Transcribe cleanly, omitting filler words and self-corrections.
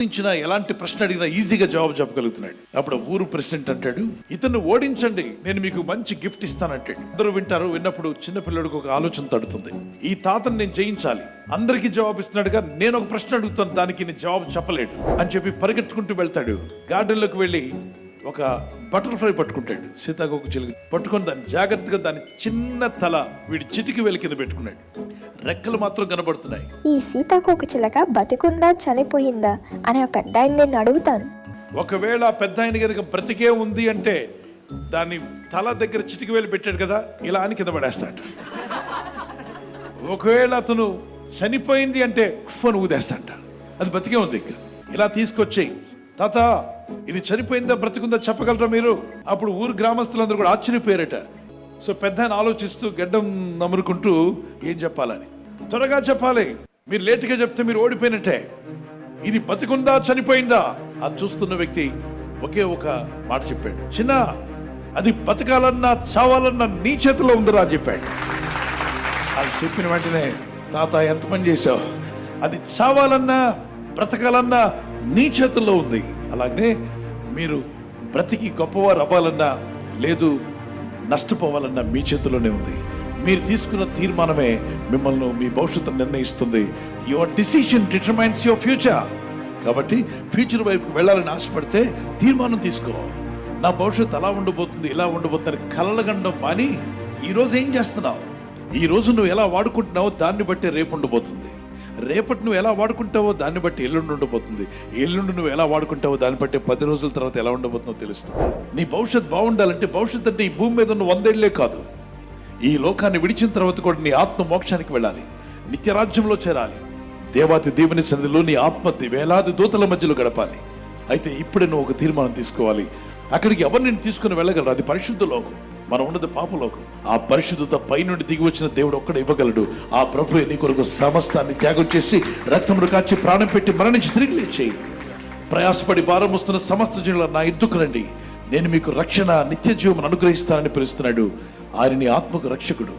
ఎలాంటి ప్రశ్న అడిగినా ఈజీగా జవాబు చెప్పగలుగుతున్నాడు. అప్పుడు ఊరు ప్రెసిడెంట్ అంటాడు, ఇతన్ని ఓడించండి, నేను మీకు మంచి గిఫ్ట్ ఇస్తానంటాడు. అందరూ వింటారు. విన్నప్పుడు చిన్నపిల్లడికి ఒక ఆలోచన తడుతుంది, ఈ తాతను నేను జయించాలి, అందరికీ జవాబు ఇస్తున్నాడుగా, నేను ఒక ప్రశ్న అడుగుతాను, దానికి నేను జవాబు చెప్పలేడు అని చెప్పి పరిగెత్తుకుంటూ వెళ్తాడు. గార్డెన్లోకి వెళ్ళి ఒక బటర్ఫ్లై పట్టుకుంటాడు, సీతాకోక చిలుక పట్టుకొని దాన్ని జాగ్రత్తగా దాని చిన్న తల వీడి చిటికి వేలి కింద పెట్టుకున్నాడు. రెక్కలు మాత్రం కనబడుతున్నాయి. ఈ సీతాకోక చిలక బతికుందా చనిపోయిందా అని ఒక పెద్ద ఆయన నేను అడుగుతాను. ఒకవేళ పెద్ద ఆయన కనుక బ్రతికే ఉంది అంటే దాన్ని తల దగ్గర చిటికి వేలు పెట్టాడు కదా, ఇలా అని కింద పడేస్తాడు. ఒకవేళ అతను చనిపోయింది అంటే ఫోన్ ఊదేస్తాడ, అది బతికే ఉంది. ఇంకా ఇలా తీసుకొచ్చేయి తాత, ఇది చనిపోయిందా బ్రతికుందా చెప్పగలరా మీరు? అప్పుడు ఊరు గ్రామస్తులందరూ కూడా ఆశ్చర్యపోయారట. సో పెద్ద ఆయన ఆలోచిస్తూ గడ్డం నమురుకుంటూ ఏం చెప్పాలని, త్వరగా చెప్పాలి, మీరు లేటుగా చెప్తే మీరు ఓడిపోయినట్టే, ఇది బతికుందా చనిపోయిందా? అది చూస్తున్న వ్యక్తి ఒకే ఒక మాట చెప్పాడు, చిన్న, అది బతకాలన్నా చావాలన్నా నీ చేతిలో ఉందిరా అని చెప్పాడు. అది చెప్పిన వెంటనే, తాత ఎంత పని చేశావు, అది చావాలన్నా బ్రతకాలన్నా నీ చేతుల్లో ఉంది. అలాగనే మీరు బ్రతికి గొప్పవారు అవ్వాలన్నా లేదు నష్టపోవాలన్నా మీ చేతుల్లోనే ఉంది. మీరు తీసుకున్న తీర్మానమే మిమ్మల్ని మీ భవిష్యత్తు నిర్ణయిస్తుంది. Your decision determines your future. కాబట్టి ఫ్యూచర్ వైపుకి వెళ్ళాలని ఆశపడితే తీర్మానం తీసుకో. నా భవిష్యత్తు అలా ఉండబోతుంది, ఇలా ఉండబోతుంది కలలగండం మాని ఈరోజు ఏం చేస్తున్నావు, ఈ రోజు నువ్వు ఎలా వాడుకుంటున్నావో దాన్ని బట్టి రేపు ఉండబోతుంది, రేపటి నువ్వు ఎలా వాడుకుంటావో దాన్ని బట్టి ఎల్లుండి ఉండబోతుంది, ఎల్లుండి నువ్వు ఎలా వాడుకుంటావో దాన్ని బట్టి 10 రోజుల తర్వాత ఎలా ఉండబోతుందో తెలుస్తుంది. నీ భవిష్యత్తు బాగుండాలంటే, భవిష్యత్తు అంటే ఈ భూమి మీద ఉన్న 100 ఏళ్లే కాదు, ఈ లోకాన్ని విడిచిన తర్వాత కూడా నీ ఆత్మ మోక్షానికి వెళ్ళాలి, నిత్యరాజ్యంలో చేరాలి, దేవాతి దేవుని సన్నిధిలో నీ ఆత్మ వేలాది దూతల మధ్యలో గడపాలి. అయితే ఇప్పుడే నువ్వు ఒక తీర్మానం తీసుకోవాలి. అక్కడికి ఎవరు నేను తీసుకుని వెళ్ళగలరు? అది పరిశుద్ధ లోకం, మనం ఉన్నది పాపలోకం. ఆ పరిశుద్ధత పైనుండి దిగి వచ్చిన దేవుడు ఒక్కడే ఇవ్వగలడు. ఆ ప్రభువే నీ కొరకు సమస్తాన్ని త్యాగం చేసి రక్తమును కాచి ప్రాణం పెట్టి మరణించి తిరిగి లేచేయి. ప్రయాసపడి భారం వస్తున్న సమస్త జనుల నా ఎద్దుకు రండి, నేను మీకు రక్షణ నిత్య జీవం అనుగ్రహిస్తానని పిలుస్తున్నాడు. ఆయన నీ ఆత్మకు రక్షకుడు.